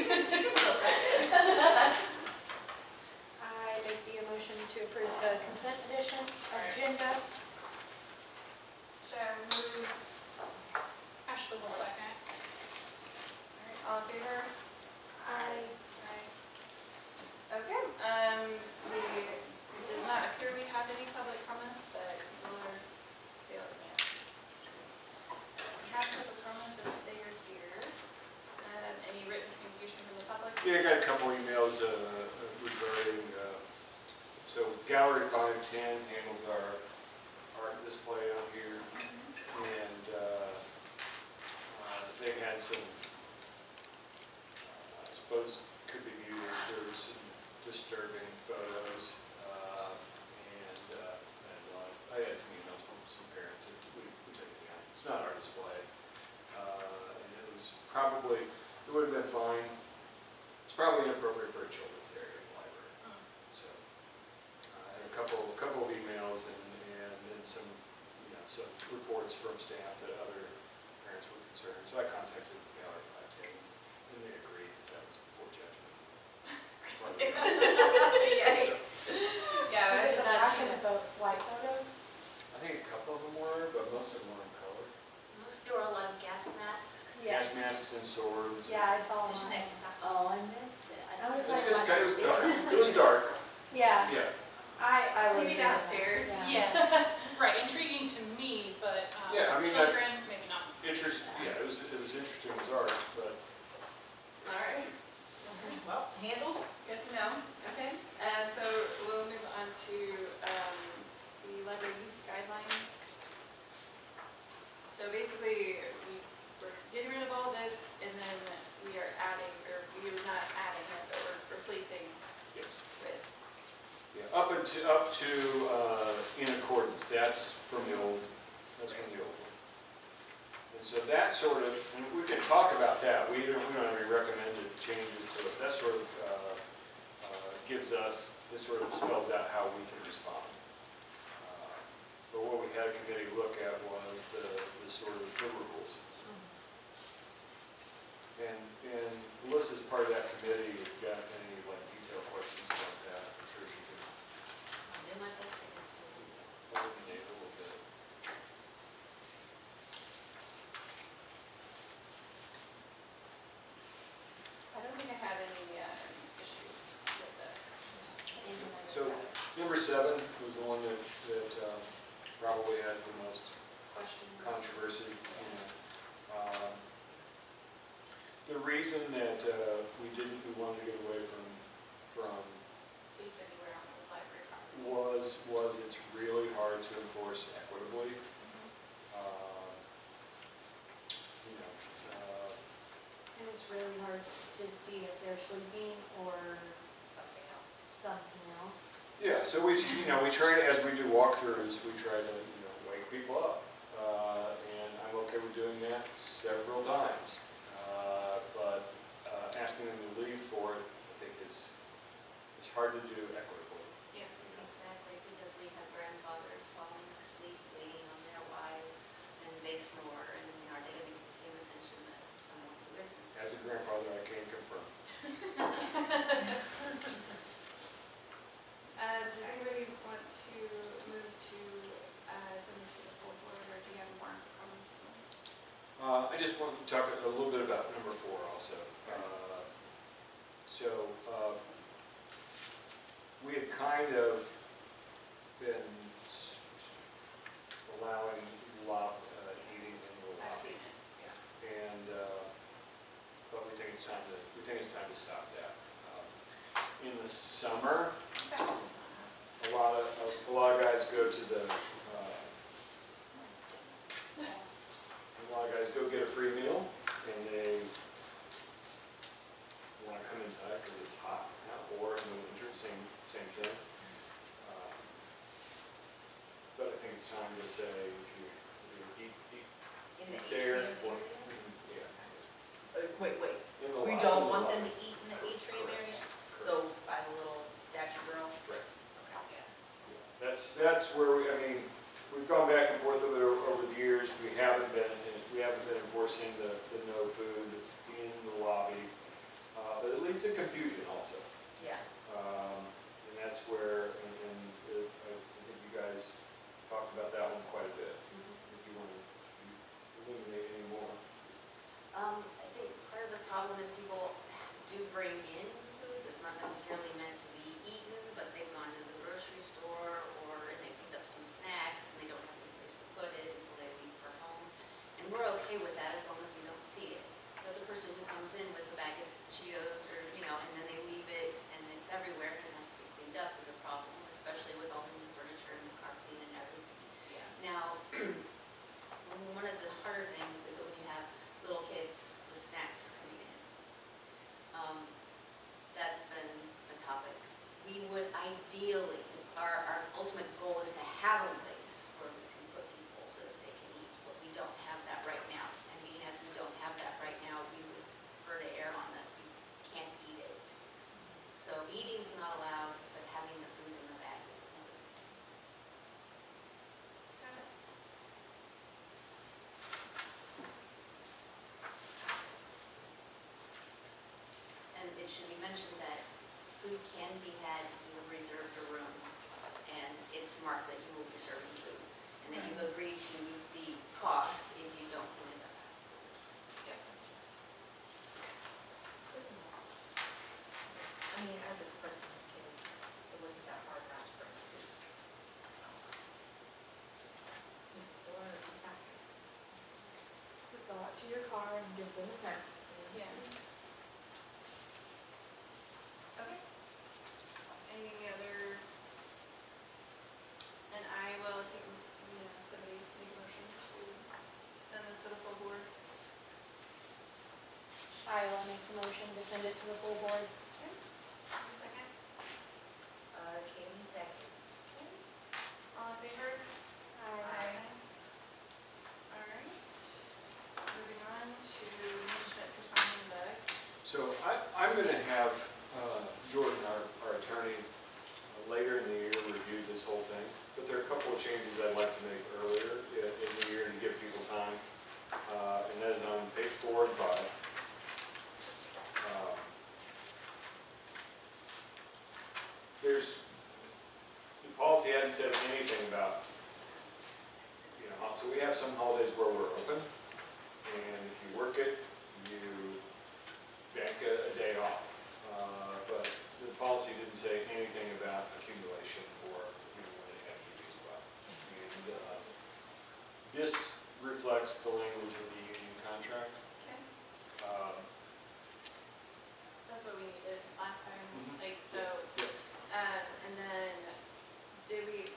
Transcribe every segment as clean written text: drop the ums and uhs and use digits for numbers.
I make the motion to approve the consent edition agenda. Sharon moves. Ashley will second. Alright, all in favor? Aye. Okay, it does not appear we have any public comments, but we're failing it. We have public comments if they are here. Any written communication from the public? Yeah, I got a couple emails regarding, so Gallery 510 handles our art display out here, and they had some, I suppose could be viewed as there were some disturbing photos, and I had some emails from some parents that we took it down. It's not our display, and it was probably, it would have been fine. It's probably inappropriate for a children's area in the library. So I had a couple of emails and then some, some reports from staff that other parents were concerned. So I contacted the Gallery 510 and they agreed that was poor judgment. Yikes. Yeah, Was I it did the not black see and it. the white photos? I think a couple of them were, but most of them were in color. There were a lot of gas masks. Yeah. Gas masks and swords. Yeah, I saw Fish one. next to Oh, I missed it. I was It's like, just kind of, it was dark. It was dark. Yeah, Yeah. I would. Maybe downstairs. Yeah. Yeah, right, intriguing to me, but Yeah, I mean, children, maybe not. Yeah, it was interesting as art, but. All right. Well, handled, good to know. Okay, and so we'll move on to the library use guidelines. So basically, we're getting rid of all this, and then we are adding, or we are not adding it, but we're replacing Yes. with. Yeah, up to in accordance. That's from the old. That's from the old one. And so that sort of, and we can talk about that. We don't have any recommended changes to it. That sort of gives us. This sort of spells out how we can respond. But what we had a committee look at was the sort of the rules. And Melissa's part of that committee. If you've got any detailed questions about that, I'm sure she can coordinate a little bit. I don't think I had any issues with this. So number 7 was the one that probably has the most Questions? controversy. The reason that we wanted to get away from Sleep anywhere on the library property. was it's really hard to enforce equitably. And it's really hard to see if they're sleeping or Something else. something else. Yeah, so we try to, as we do walkthroughs, we try to wake people up, and I'm okay with doing that several times. But asking them to leave for it, I think it's hard to do equitably. Yeah. Exactly, because we have grandfathers falling asleep waiting on their wives, and they snore, and are they going to get the same attention that someone who isn't? As a grandfather, I can confirm. Does anybody want to move to send this to the full board, or do you have more comments? I just want to talk a little bit about number 4 also. We had kind of been allowing eating in the I've lobby, seen it, yeah. and but we think it's time to stop that. In the summer, a lot of guys go to the a lot of guys go get a free meal, and they want to come inside because it's hot now, or in the winter, same thing. But I think it's time to say if you eat In the there, atrium or, area? yeah. Wait, In the we lobby, don't in the want them lobby. to eat in the atrium Correct. area? Correct. So by the little statue girl? Right. Okay. Yeah. That's where we've gone back and forth over the years. We haven't been enforcing the no food in the lobby. it's a confusion also. Yeah. And that's where, I think you guys talked about that one quite a bit, if you want to illuminate any more. I think part of the problem is people do bring in food that's not necessarily meant to be eaten, but they've gone to the grocery store or they picked up some snacks and they don't have any place to put it until they leave for home. And we're okay with that as long as we don't see it. But the person who comes in with a bag of Cheetos or, and then they leave it and it's everywhere and it has to be cleaned up is a problem, especially with all the new furniture and the carpeting and everything. Yeah. Now, one of the harder things is that when you have little kids with snacks coming in, that's been a topic. We would ideally, our ultimate goal is to have a place where we can put people so that they can eat, but we don't have that right now. And being as we don't have that right now, we would prefer to err on that we can't eat it. So eating's not allowed, but having the food in the bag is allowed. And it should be mentioned that food can be had if you have reserved a room and it's marked that you will be serving food. And that you've agreed to the cost if you don't clean it up. I mean, as a person with kids, it wasn't that hard not to bring food. Go out to your car and give them a snack. Yeah. Okay. Any other? And I will take, somebody make a motion to send this to the full board. Iowa makes a motion to send it to the full board. A second. Katie seconds. All in favor? Aye. All right. Moving on to management for signing the. So I'm going to have Jordan, our attorney, later in the year review this whole thing. But there are a couple of changes I'd like to make earlier in the year to give people time. And that is on page 4 and 5. The policy hadn't said anything about, so we have some holidays where we're open, and if you work it, you bank a day off. But the policy didn't say anything about accumulation or when it had to be as well. And this reflects the language of the union contract. Okay. Um, That's what we needed last time, Mhm. so, Yep. and then did we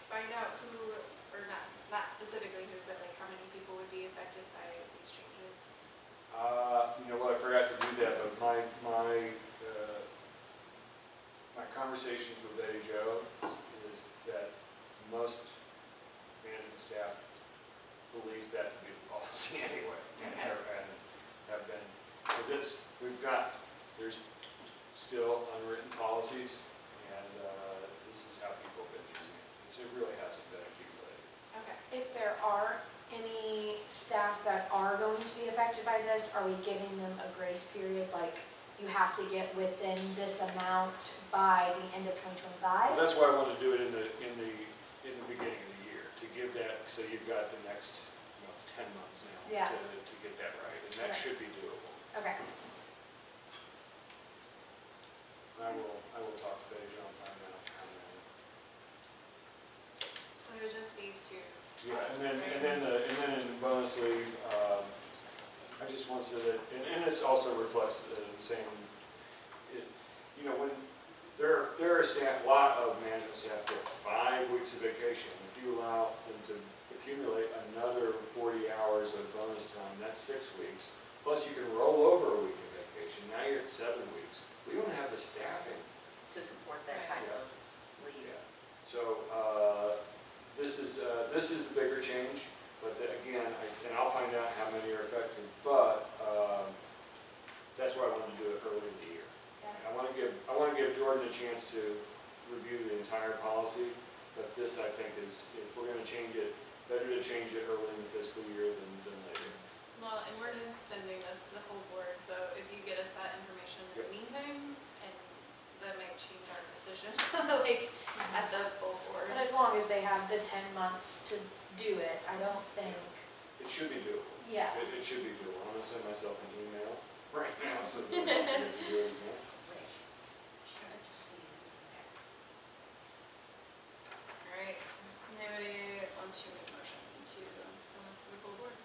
find out who, or not specifically who, but how many people would be affected by these changes? I forgot to do that, but my conversations with Betty Jo is that most management staff believes that to be the policy anyway. And have been, there's still unwritten policies, and this is how people have been using it. It really hasn't been accumulated. Okay. If there are any staff that are going to be affected by this, are we giving them a grace period, like you have to get within this amount by the end of 2025? That's why I want to do it in the beginning of the year, to give that, so you've got the next, it's 10 months now Yeah. to get that right, and that Okay. should be doable. Okay. I will talk to Betty Jo and find out how many. It was just these two. Yeah, spots, and right? then in bonus leave, I just want to say that, and this also reflects the same, when there are staff, a lot of management staff get 5 weeks of vacation. If you allow them to accumulate another 40 hours of bonus time, that's 6 weeks. Plus you can roll over a week of vacation, now you're at 7 weeks. We don't have the staffing. To support that type of leave. Yeah. So, this is the bigger change, but again, and I'll find out how many are affected, but, that's why I wanted to do it early in the year. I want to give Jordan a chance to review the entire policy, but this, I think, is, if we're gonna change it, better to change it early in the fiscal year than later. Well, and we're just sending this to the whole board, so if you get us that information in the Yep. meantime, like, at the full board. But as long as they have the 10 months to do it, I don't think, It should be doable. yeah. It should be doable. I'm gonna send myself an email right now, so that I don't forget to do it again. Alright, does anybody want to make a motion to send this to the full board?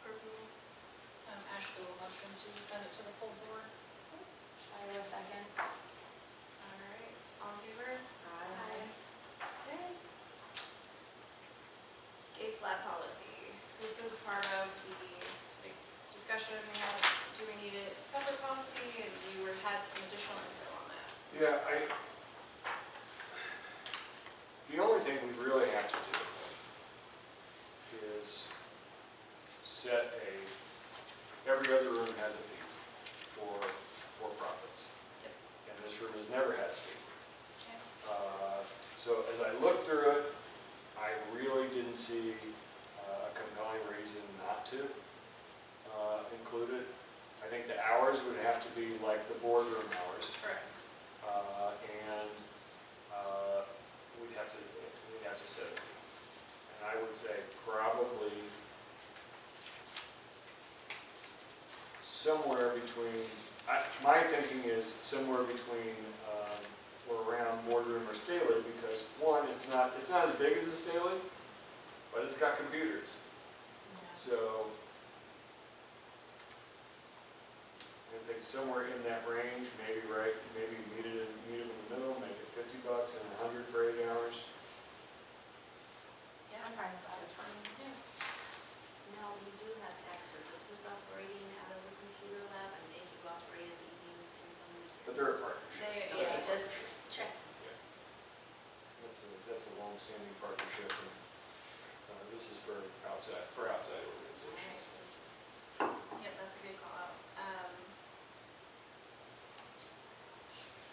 For approval? Ashley will motion to send it to the full board. I will second. Alright, all in favor? Aye. Okay. Gates lab policy. So this is part of the like, discussion we had, do we need a separate policy? And we had some additional info on that. Yeah, the only thing we really have to do is set every other room has a fee for profits. Yep. And this room has never had a fee. Okay. So as I looked through it, I really didn't see a compelling reason not to include it. I think the hours would have to be like the boardroom hours. Correct. And we'd have to set a fee. And I would say probably somewhere between, my thinking is somewhere between or around boardroom or Staley, because one, it's not as big as a Staley, but it's got computers. So I think somewhere in that range, maybe meet it in the middle, make it $50 and 100 for 8 hours. Yeah, I'm fine with that. That's fine. Now, we do have tax services operating out of the computer lab, and they do operate in the evenings and some weekends. But they're a partnership. Yeah, just check. That's a long-standing partnership, and this is for outside organizations. Yep, that's a good call out.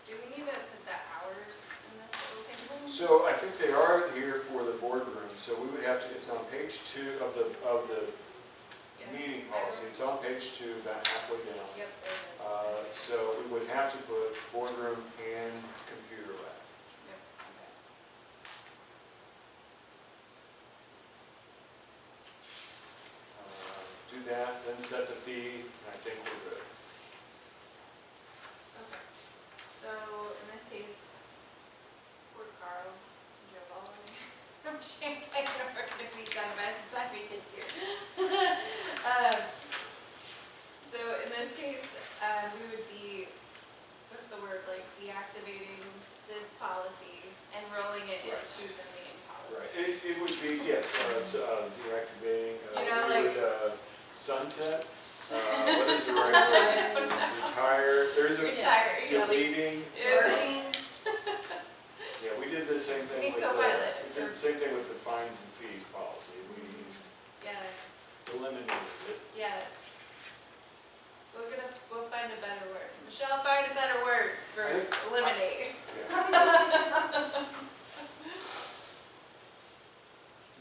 Do we need to put the hours in this little table? So I think they are here for the boardroom, so we would have to, it's on page 2 of the Yeah. meeting policy. It's on page 2, about halfway down. Yep, there it is. So we would have to put boardroom and computer lab. Yep, okay. Do that, then set the fee, and I think we're good. Okay. So in this case, poor Carl, Joe Baldwin, from Champlain, are going to be done by the time he gets here. So in this case, we would be, what's the word, like deactivating this policy and rolling it Right. into the main policy. Right, it would be, yes, deactivating, You know, we like- would sunset, what is the right word? Retire, there's a Retire, you know, like, deleting. yeah. Yeah, we did the same thing with Co-pilot. we did the same thing with the fines and fees policy. We Yeah, eliminated it. yeah. We'll find a better word. Michelle, find a better word for I think- eliminate. Yeah.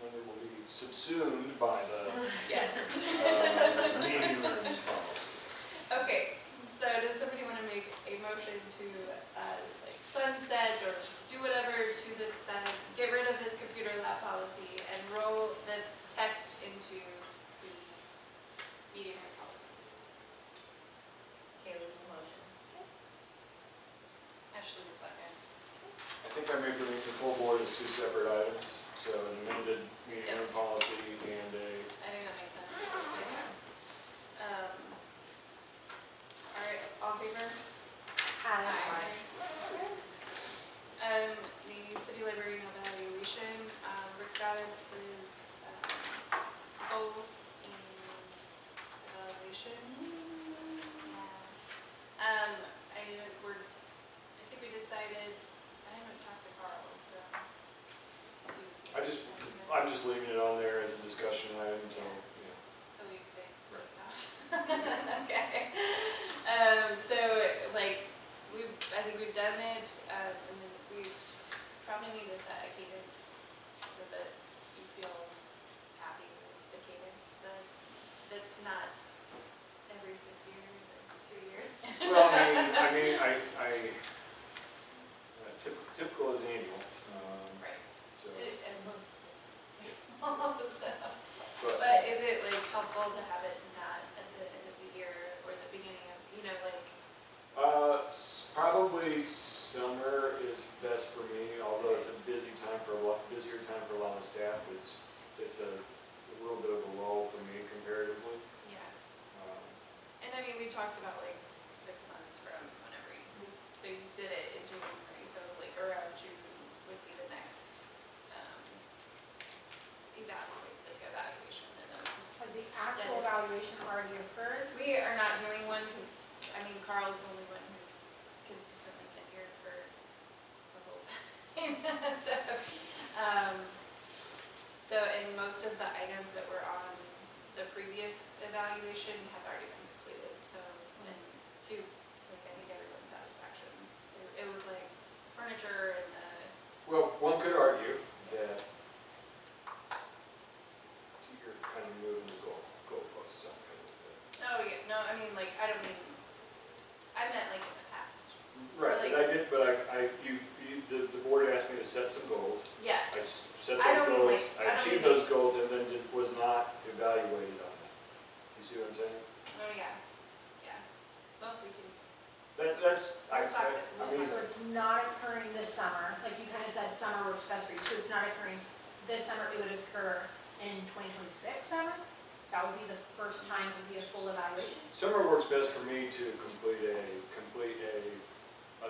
When it will be subsumed by the Yes. meeting rooms policy. Okay, so does somebody want to make a motion to like sunset or do whatever to this, get rid of this computer lab policy and roll the text into the meeting room policy? Kaylee will motion. Ashley will second. I think I may bring it to full board as 2 separate items, so an amended meeting room policy and a, I think that makes sense. All right, all in favor? Aye. The city library evaluation, Rick got us his goals and evaluation. Yeah. I think we decided, I haven't talked to Carl, so. I'm just leaving it on there as a discussion item until, So we say. Right. Okay. So like, I think we've done it, and then we probably need to set a cadence so that you feel happy with the cadence, that's not every 6 years or 3 years. Well, I mean, typically But is it like helpful to have it not at the end of the year or the beginning of, like? Probably summer is best for me, although it's a busier time for a lot of staff. It's a little bit of a lull for me comparatively. Yeah. And I mean, we talked about like 6 months from whenever so you did it in January, so like around June would be the next evaluation. And then Has the actual evaluation already occurred? we are not doing one because, I mean, Carl's the only one who's consistently been here for the whole time. So, and most of the items that were on the previous evaluation have already been completed, so, and to, like, I think everyone's satisfaction. It was like furniture and Well, one could argue that you're kind of moving the goalposts up a little bit. oh yeah, no, I mean, like, I don't mean, I meant like in the past. Right, Like- the board asked me to set some goals. I Yes, set I those don't mean goals, like- I I don't achieved mean those goals and then was not evaluated on that. You see what I'm saying? oh yeah, yeah. Well, we can, That's, Let's talk it. I mean, So it's not occurring this summer, like you kind of said, summer works best for you, so it's not occurring this summer, it would occur in 2026 summer? That would be the first time it would be a full evaluation? summer works best for me to complete a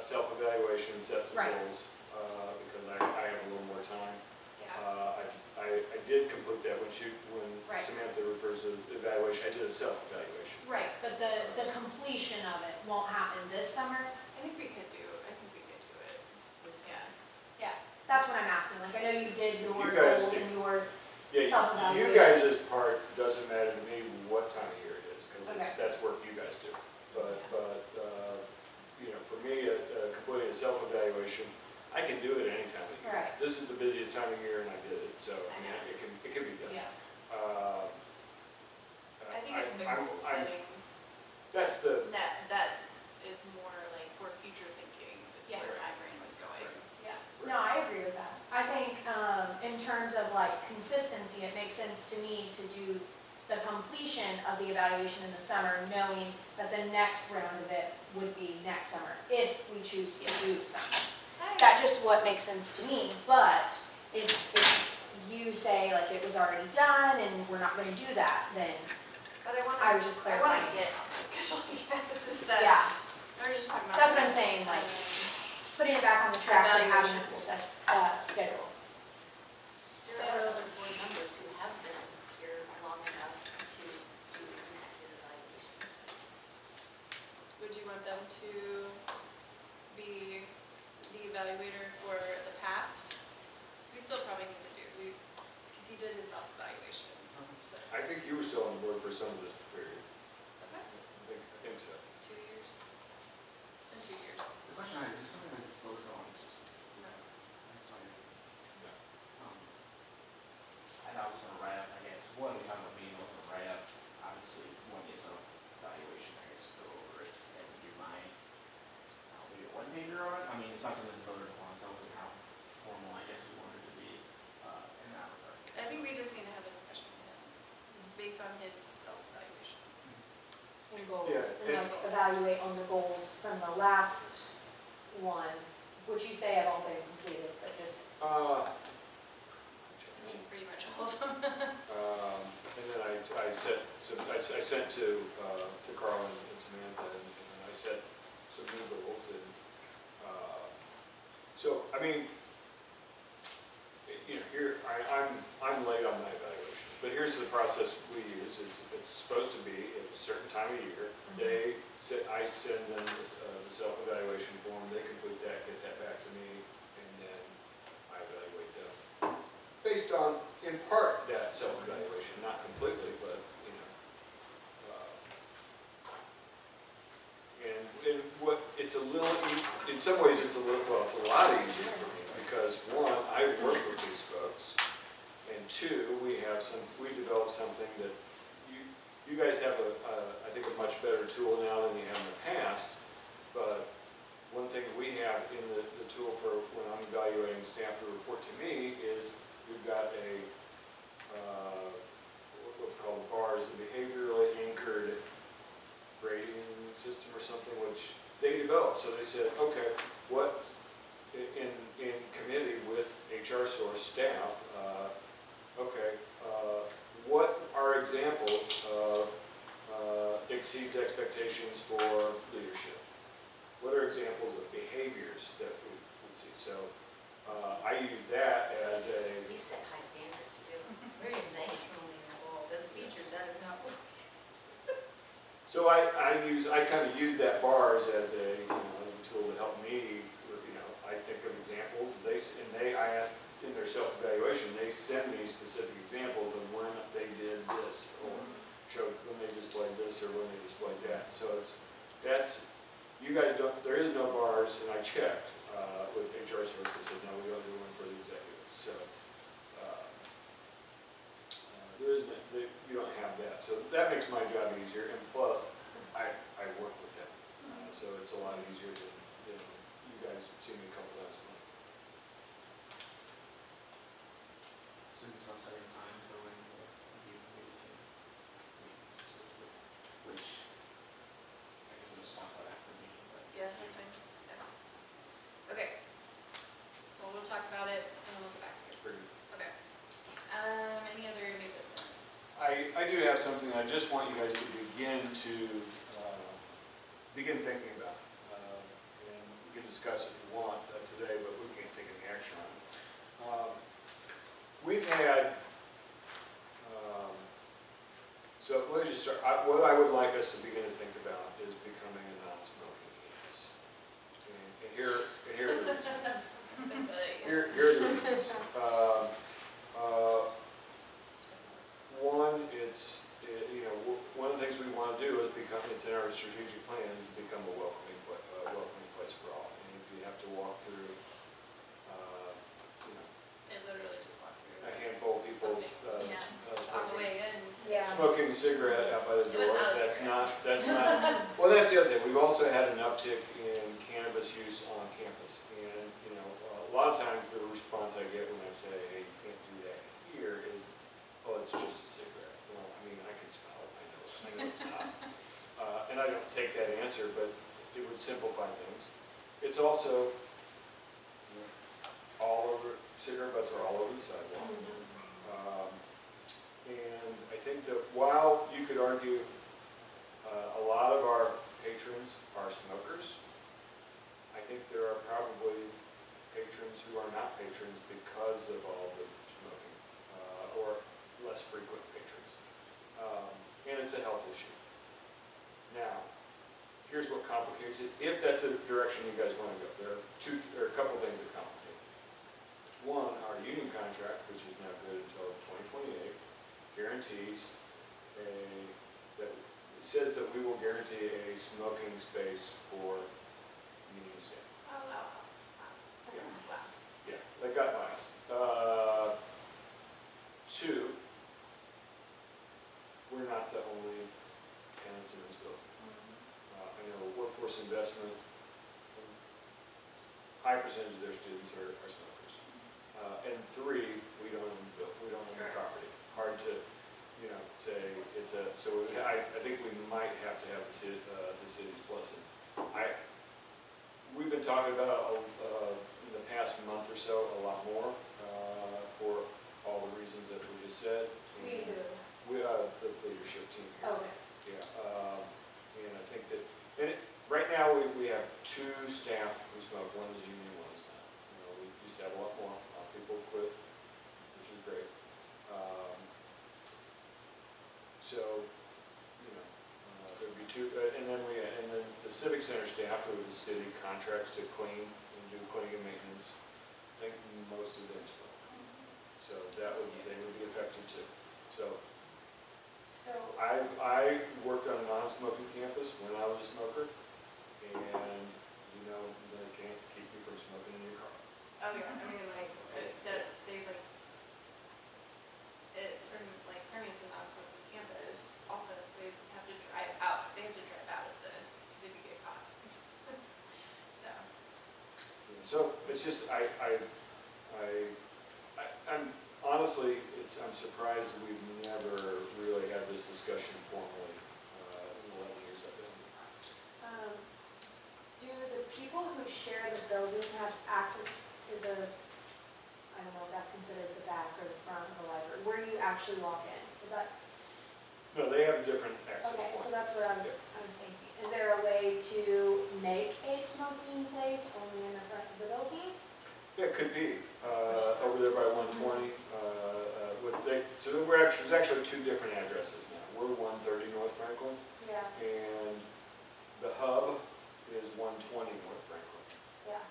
self-evaluation and set some Right. goals, because I have a little more time. yeah. I did complete that when Right. Samantha refers to evaluation, I did a self-evaluation. Right, but the completion of it won't happen this summer? I think we could do it this year. That's what I'm asking, like, I know you did your You guys goals did. and your, Yeah, Self-evaluation. you guys' part doesn't matter to me what time of year it is, because Okay. that's work you guys do. But, for me, completing a self-evaluation, I can do it any time of year. right, This is the busiest time of year and I did it, so I know. it can be done. yeah. I think it's the I'm- goal I'm- setting That's the, that is more like for future thinking is Yeah. where my brain was going. Yeah, no, I agree with that. I think, in terms of like consistency, it makes sense to me to do the completion of the evaluation in the summer, knowing that the next round of it would be next summer, if we choose to do summer. That's just what makes sense to me, but if you say like it was already done and we're not gonna do that, then But I want I was just I want clarifying. to get on the schedule again. This is that. Yeah, We were just talking about. that's what I'm saying, like, putting it back on the tracks and having a Evaluation. full schedule. There are other board members who have been here long enough to do an accurate evaluation. Would you want them to be the evaluator for the past? So we still probably need to do, because he did his self-evaluation, so. I think you were still on board for some of this period. Was that I think so. 2 years? In 2 years. The question I have, is this something that's voted on? No. That's fine. No. I know I was gonna write up, I guess, one, we talked about being able to write up, obviously, one gets self-evaluation, I guess, go over it and do mine. Maybe a one-pager on it, I mean, it's not something that's voted upon, so how formal, I guess, we want it to be, in that regard. I think we just need to have a discussion with him based on his self-evaluation. And goals, Yeah, and like evaluate on the goals from the last one, which you say have all been completed, but just, I think pretty much all of them. And then I sent to Carl and Samantha, and I set some new goals, and, so, I mean, here, I'm late on my evaluation, but here's the process we use, it's supposed to be at a certain time of year, I send them the self-evaluation form, they complete that, get that back to me, and then I evaluate them. Based on, in part, that self-evaluation, not completely, but, and what, it's a little, in some ways, it's a lot easier for me, because one, I work with these folks, and two, we developed something that you guys have I think a much better tool now than you have in the past, but one thing that we have in the tool for when I'm evaluating staff who report to me is we've got a developed. So they said, okay, what, in committee with HR Source staff, what are examples of exceeds expectations for leadership? What are examples of behaviors that we would see? So I use that as a, We set high standards too. It's very Just saying. emotionally involved. As a teacher, that is not what. so I kind of use that bars as a, as a tool to help me, I think of examples. I ask in their self-evaluation, they send me specific examples of when they did this, or showed when they displayed this, or when they displayed that. So you guys don't, there is no bars, and I checked with HR Source, they said, no, we don't do one for the executives. So there isn't, you don't have that. So that makes my job easier, and plus, I work with them. So it's a lot easier than you guys see me a couple times a month. So there's no setting time for when the review committee can meet specifically, which I guess we'll just talk about after the meeting, but. Yeah, that's fine. Yeah. Okay. Well, we'll talk about it and then we'll get back to it. Pretty Okay. Any other new business? I do have something I just want you guys to begin thinking about. And we can discuss if you want today, but we can't take any action on it. We've had, so let me just start. What I would like us to begin to think about is becoming a non-smoking campus. And here are the reasons. Here are the reasons. One, one of the things we want to do is become, it's in our strategic plan, is to become a welcoming place for all. And if you have to walk through, It literally just walked through. a handful of people Yeah, on the way in. Yeah. smoking a cigarette out by the It was door, not a that's cigarette. not, well, that's the other thing. We've also had an uptick in cannabis use on campus. And, a lot of times the response I get when I say, hey, you can't do that here is, oh, it's just a cigarette. Well, I mean, I can smell it, I know it's not. And I don't take that answer, but it would simplify things. It's also all over, cigarette butts are all over the sidewalk. And I think that while you could argue a lot of our patrons are smokers, I think there are probably patrons who are not patrons because of all the smoking, or less frequent patrons. And it's a health issue. Now, here's what complicates it. If that's a direction you guys want to go, there are a couple things that complicate it. One, our union contract, which is now good until 2028, guarantees that it says that we will guarantee a smoking space for union staff. Oh, wow. Yeah. Wow. Yeah, that got last. Two, we're not the only tenants in this building. I know workforce investment, high percentage of their students are smokers. And three, we don't own the Correct. property. Hard to, say it's a, so I think we might have to have the city's blessing. We've been talking about in the past month or so a lot more for all the reasons that we just said. We do. The leadership team here. Okay. Yeah, and I think that, right now we have two staff who smoke, one is union, one is not. We used to have a lot more, people have quit, which is great. So, there'd be two, and then the civic center staff, who the city contracts to clean and do cleaning and maintenance, I think most of them smoke. So they would be affected too. So I worked on a non-smoking campus when I was a smoker, and they can't keep you from smoking in your car. Oh, yeah, I mean, Hermes and non-smoking campus also, so they have to drive out of the, because if you get caught. So it's just, I'm honestly, I'm surprised we've never really had this discussion formally in the 11 years I've been here. Do actually walk in? Is that, No, they have different access okay, points. so that's what I was thinking. Is there a way to make a smoking place only in the front of the building? Yeah, it could be, over there by 120. So there's actually two different addresses now. We're 130 North Franklin, Yeah, and the hub is 120 North Franklin. yeah.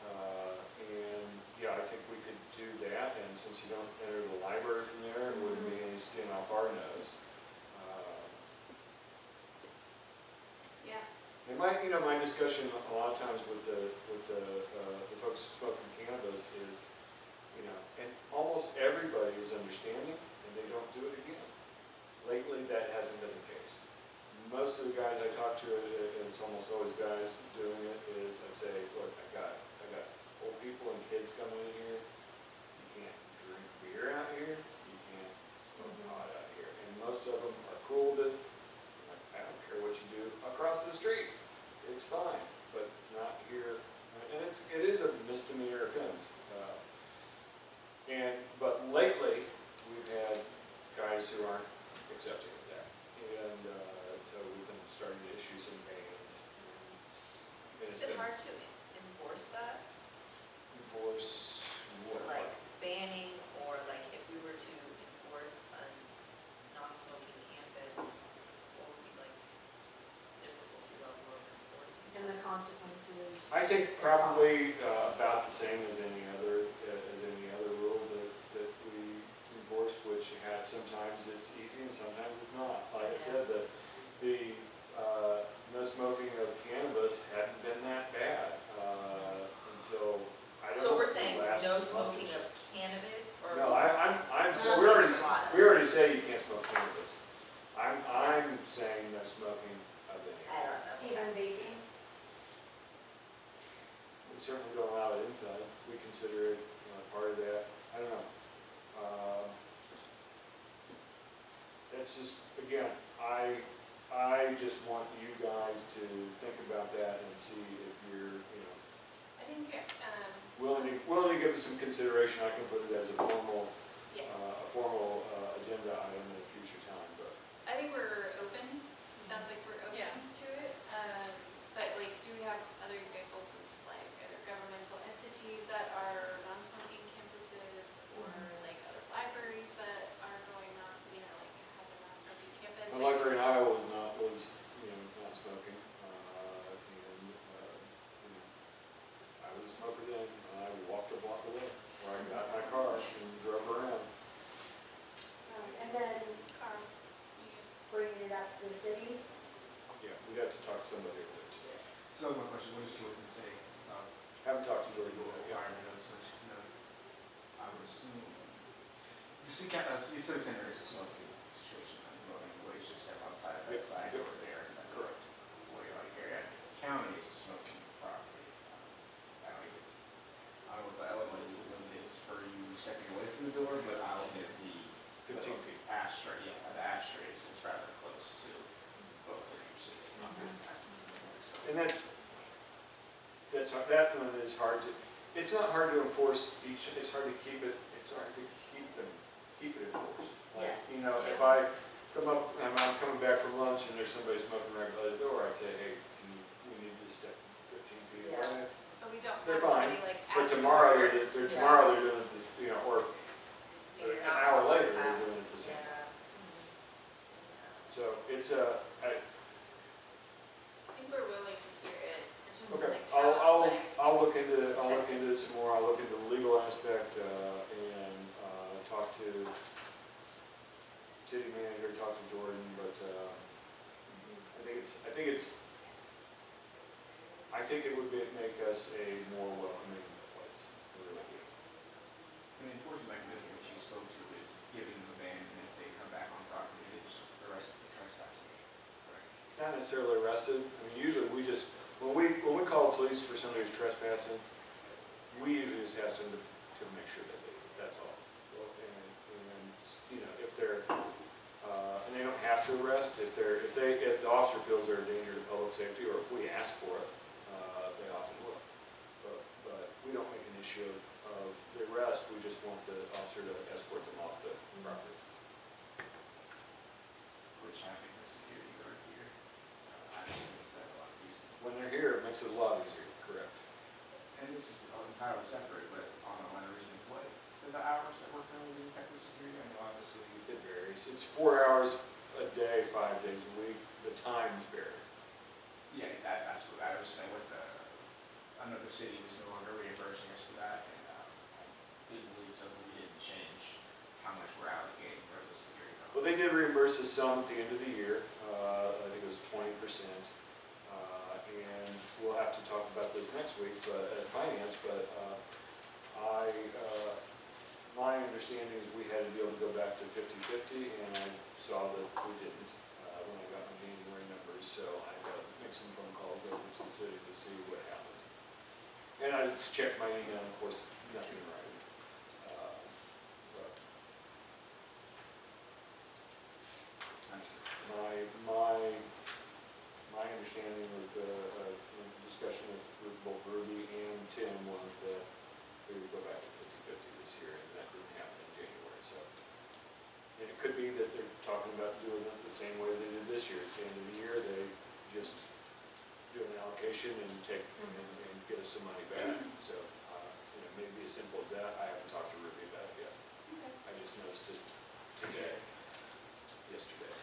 And, yeah, I think we could do that, and since you don't enter the library from there, it wouldn't be any skin off our nose. Yeah. And my discussion a lot of times with the folks smoking cannabis is, and almost everybody is understanding, and they don't do it again. Lately, that hasn't been the case. Most of the guys I talk to, and it's almost always guys doing it, is I say, look, I got old people and kids coming in here. You can't drink beer out here. You can't smoke pot out here. And most of them are cool with it. Like, I don't care what you do across the street. It's fine, but not here. And it is a misdemeanor offense. But lately, we've had guys who aren't accepting of that. And so we've been starting to issue some bans. And Is it's it been hard to enforce that? enforce what? Like banning, or like if we were to enforce a non-smoking campus, what would be like difficulty level of enforcing? And the consequences. I think probably about the same as any other rule that we enforce, which sometimes it's easy and sometimes it's not. Like I said, the no smoking of cannabis hadn't been that bad until, I don't know. So we're saying the last no month or smoking so. of cannabis, or? No, I'm saying, Product. we already say you can't smoke cannabis. I'm saying no smoking of any. I don't know. Even vaping? We certainly don't allow it inside. We consider it part of that. I don't know. It's just, again, I just want you guys to think about that and see if you're, I think, willing to give it some consideration. I can put it as a formal yes. Agenda item at a future time, but. I think we're open, it sounds like we're open Yeah. to it, but like, do we have other examples of like other governmental entities that are non-smoking campuses, or like other libraries that are going on, like have a non-smoking campus? My library in Iowa was not smoking, I was a smoker then, and I walked a block away, where I got in my car and drove around. And then Carl, bringing it out to the city? Yeah, we'd have to talk to somebody over there today. So my question, what does Jordan say about Haven't talked to Jordan legal yet. requirement of such, I would assume, the civic center is a smoking situation, I don't know, anyway, it's just step outside that Yep, side yep. over there. And then Correct. before you like area, county is a smoking property. I don't know what the element is for you stepping away from the door, but I'll admit the 15 feet. ashtray, the ashtray is rather close to both of you, so it's not good passing the door, so. And that one is hard to, it's not hard to enforce it's hard to keep it enforced. Like, Yes. If I come up, and I'm coming back from lunch and there's somebody smoking right by the door, I say, hey, we need to step 15 feet Yeah. away. but we don't They're have fine, somebody like. But at the tomorrow, door. they're doing this, or You're an not hour walking later, they're past. doing it the same. Yeah. So it's I think we're willing to hear it. It's just okay. like how, like, I'll look into it some more. I'll look into the legal aspect and talk to city manager, talk to Jordan. But I think it would make us a more welcoming place. I really do. And the enforcement mechanism which you spoke to is giving them a ban, and if they come back on property, they just arrest them for trespassing. Correct. Not necessarily arrested. I mean, usually we just when we call the police for somebody who's trespassing, we usually just ask them to make sure that they leave. That's all. And if they're and they don't have to arrest if the officer feels they're a danger to public safety, or if we ask for it, they often will. But we don't make an issue of the arrest. We just want the officer to escort them off the property. privilege having a security guard here. I just think makes that a lot easier. When they're here, it makes it a lot easier, correct? And this is entirely separate, but on the line of reasoning, what are the hours that we're currently doing detective security? I know obviously. It varies. It's 4 hours a day, 5 days a week. The times vary. Yeah, absolutely. I was just saying with the, I know the city was no longer reimbursing us for that, and I didn't believe so, but we didn't change how much we're allocating for the security guard. Well, they did reimburse us some at the end of the year. I think it was 20%. And we'll have to talk about this next week, but at finance, but my understanding is we had to be able to go back to 50/50, and I saw that we didn't when I got my January numbers, so I got to make some phone calls over to the city to see what happened. And I just checked my email, of course, nothing right. But my understanding with the discussion with both Ruby and Tim was that we would go back to 50/50 this year, and that didn't happen in January, so. And it could be that they're talking about doing it the same way as they did this year. At the end of the year, they just do an allocation and take, and get us some money back. So, maybe as simple as that. I haven't talked to Ruby about it yet. Okay. I just noticed it today, yesterday.